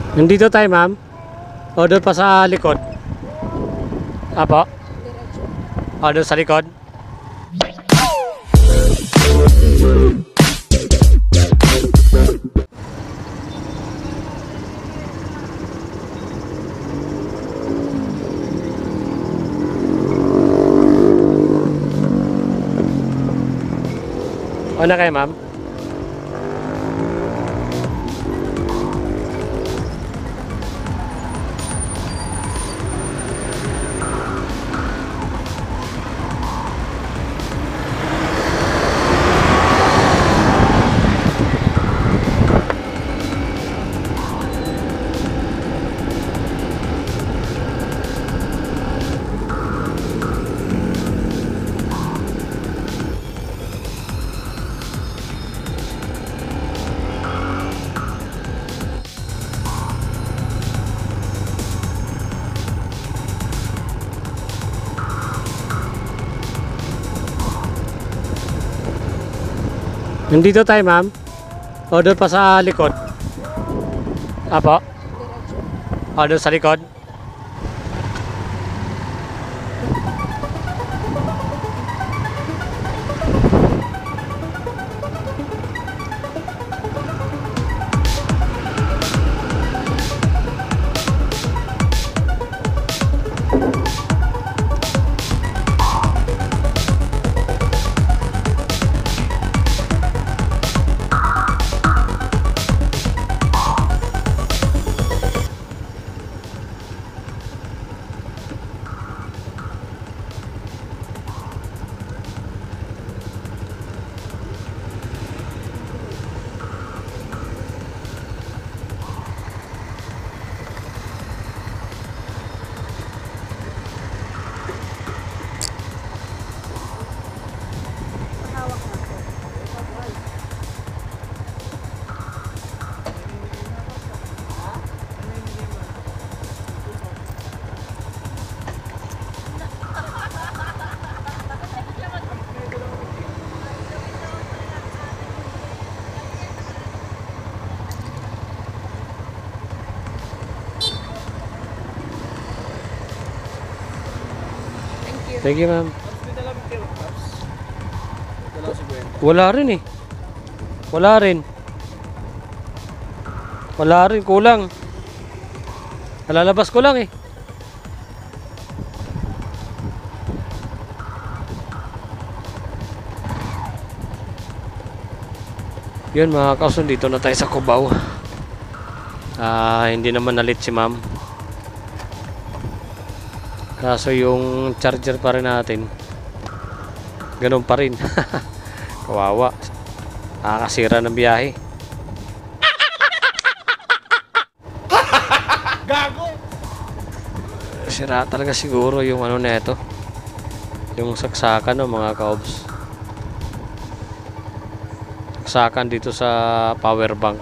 Nandito tayo, ma'am. O doon pa sa likod. Apo? O doon sa likod. O na kayo, ma'am? Nandito tayo, ma'am. O doon pa sa likod. Apo? O doon sa likod. Thank you, ma'am. Wala rin eh. Wala rin. Wala rin, kulang. Nalalabas ko lang eh. Yun mga kauson, dito na tayo sa Cubao. Hindi naman nalit si ma'am. Kaso yung charger pa rin natin ganun pa rin. Kawawa. Nakakasira ng biyahe. Gago! Sira talaga siguro yung ano na ito. Yung saksakan, no, mga kaobs. Saksakan dito sa power bank.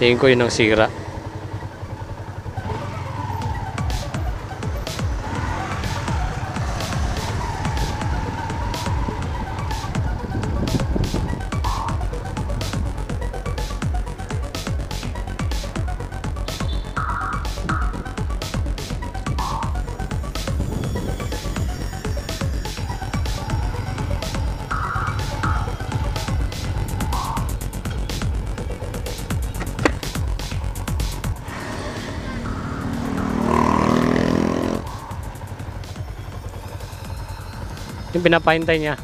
Tingin ko yun ang sira. Yung pinapahintay niya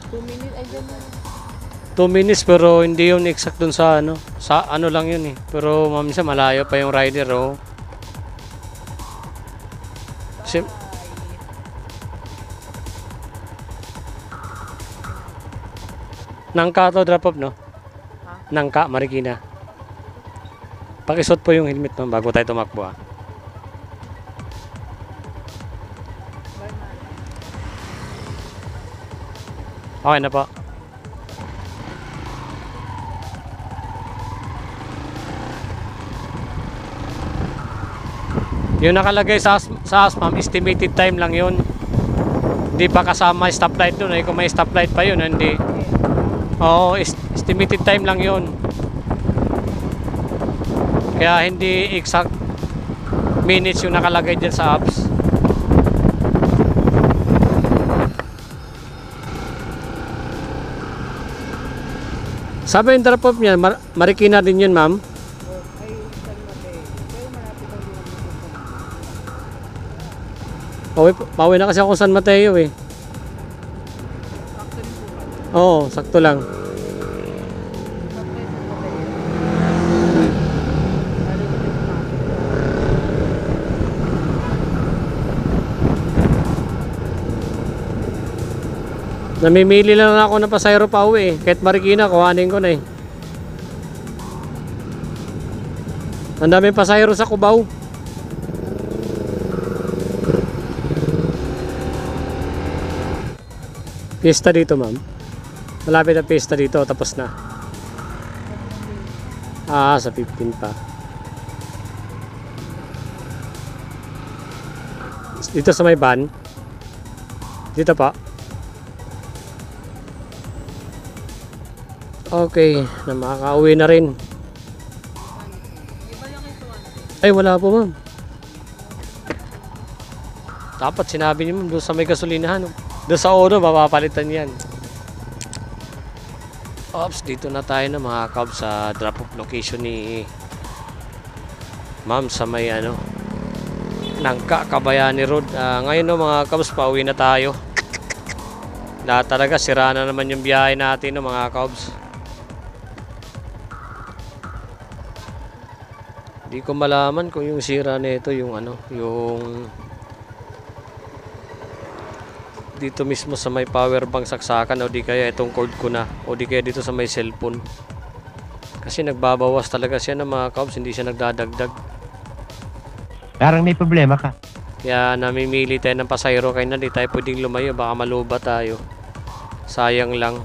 2 minutes, ay dyan na. 2 minutes, pero hindi yun exact dun sa ano. Sa ano lang yun eh. Pero mamisa malayo pa yung rider, oh. Nangka to, drop off, no? Ha? Nangka, Marikina. Pakisuot po yung helmet, no, bago tayo tumakbo, ah. Okay na po. Yung nakalagay sa ma'am, estimated time lang yun. Hindi pa kasama stoplight doon. Kung may stoplight pa yun, hindi. Oo, estimated time lang yun. Kaya hindi exact minutes yung nakalagay dyan sa apps. Sabi yung drop off niyan, Marikina din yun, ma'am. Ay, San Mateo. Pero malapit ang Pauwi na kasi ako San Mateo eh. Sakto rin po ba? Oo, sakto lang. Sakto yung San Mateo. Lalo ko din kumapit. Namimili lang ako ng pasayro pa uwi eh. Kahit Marikina, kuhanin ko na eh. Ang daming pasayro sa Cubao. Pista dito, ma'am. Malapit na pista dito, tapos na. Ah, sa 15 pa. Dito sa may van. Dito pa. Okay, na makaka-uwi na rin. Iba yung ito. Ay, wala po, ma'am. Dapat sinabi niyo, ma'am, doon sa may gasolinahan. Doon sa Oro, mapapalitan yan. Ops, dito na tayo na mga kabs sa drop-off location ni ma'am sa may ano, Nangka, Kabayani Road. Ngayon no mga kabs, pauwi na tayo. Na talaga, sira na naman yung biyahe natin no mga kabs. Hindi ko malaman kung yung sira nito yung ano, yung dito mismo sa may power bank saksakan o di kaya itong cord ko na o di kaya dito sa may cellphone. Kasi nagbabawas talaga siya ng mga kabs, hindi siya nagdadagdag. Parang may problema ka. Kaya namimili tayo ng pasayro kaya na di tayo pwedeng lumayo, baka maluba tayo. Sayang lang.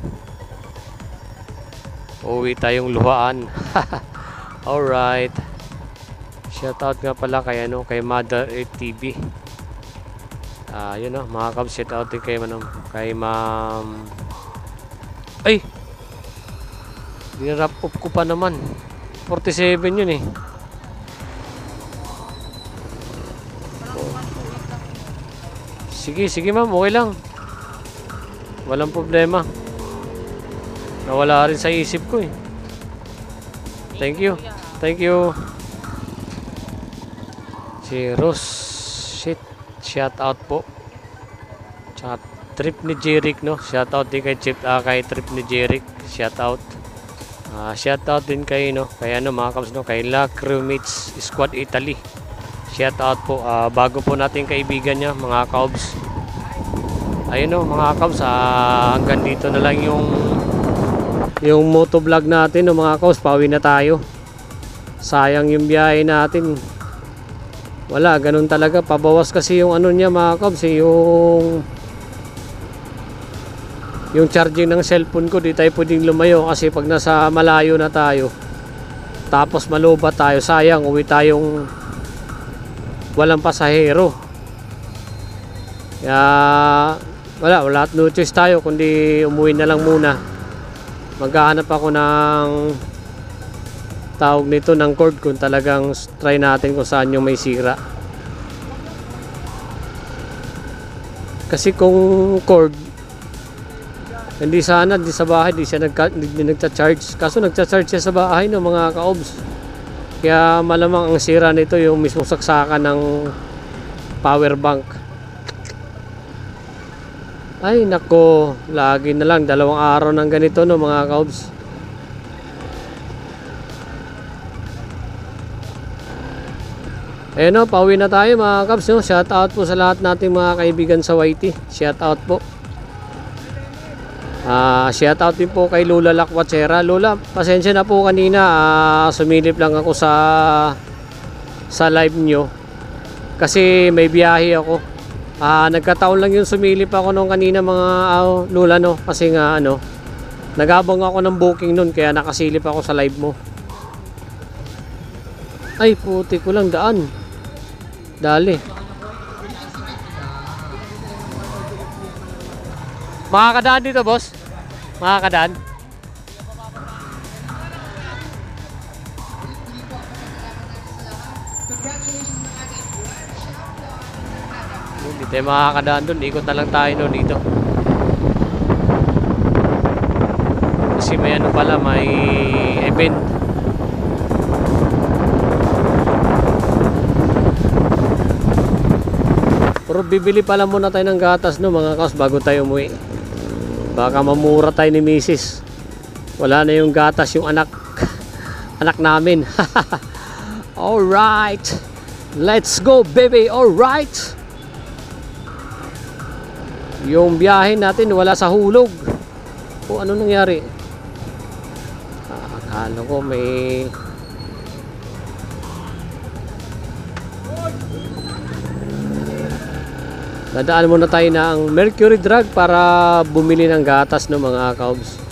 Uwi tayong luhaan. Alright. Shoutout nga pala kay ano, kay Mother Earth TV. Yun o, mga kabs, shoutout din kay ma'am. Ay! Dinarap up ko pa naman. 47 yun eh. Sige, sige ma'am, okay lang. Walang problema. Nawala rin sa isip ko eh. Thank you. Thank you. Si Rose. Shit. Shout out po. Tsaka trip ni Jeric no. Shout out din kay kay trip ni Jeric. Shout out. Shout out din kay no. Kay ano mga kabs no, kay La Crewmates Squad Italy. Shout out po. Bago po nating kaibigan niya mga kabs. Ayun no mga kabs, hanggang dito na lang yung motovlog natin no mga kabs. Pauwi na tayo. Sayang yung biyahe natin. Wala, ganun talaga. Pabawas kasi yung ano niya mga kabs, yung charging ng cellphone ko. Di tayo pwedeng lumayo kasi pag nasa malayo na tayo tapos maluba tayo, sayang, uwi tayong walang pasahero. Kaya wala no choice tayo kundi umuwi na lang muna. Maghahanap ako ng tawag nito ng cord kung talagang try natin kung saan yung may sira. Kasi kung cord hindi sana, di sa bahay, di nagcha-charge. Kaso nagcha-charge siya sa bahay no mga kaobs. Kaya malamang ang sira nito yung mismong saksakan ng power bank. Ay nako, lagi na lang 2 araw ng ganito no mga kaobs. Ayun no, pauwi na tayo mga kabs no? Shout out po sa lahat nating mga kaibigan sa YT. Shout out po. Shout out din po kay Lola Lakwachera. Lola, pasensya na po kanina, sumilip lang ako sa live nyo kasi may biyahe ako. Nagkataon lang yung sumilip ako nung kanina mga Lola no, kasi nga ano, nagabang ako ng booking nun kaya nakasilip ako sa live mo. Ay puti ko lang daan. Dali. Makakadaan dito, boss? Makakadaan? Hindi tayo makakadaan doon. Ikot na lang tayo no, dito. Kasi may ano pala, may event. Pero bibili pala muna tayo ng gatas no mga kaos bago tayo umuwi. Baka mamura tayo ni Mrs. Wala na yung gatas yung anak namin. Alright. Let's go baby. Alright. Yung biyahe natin wala sa hulog. O ano nangyari? Akala ko may dadaan muna tayo ng Mercury Drug para bumili ng gatas ng mga kaobs.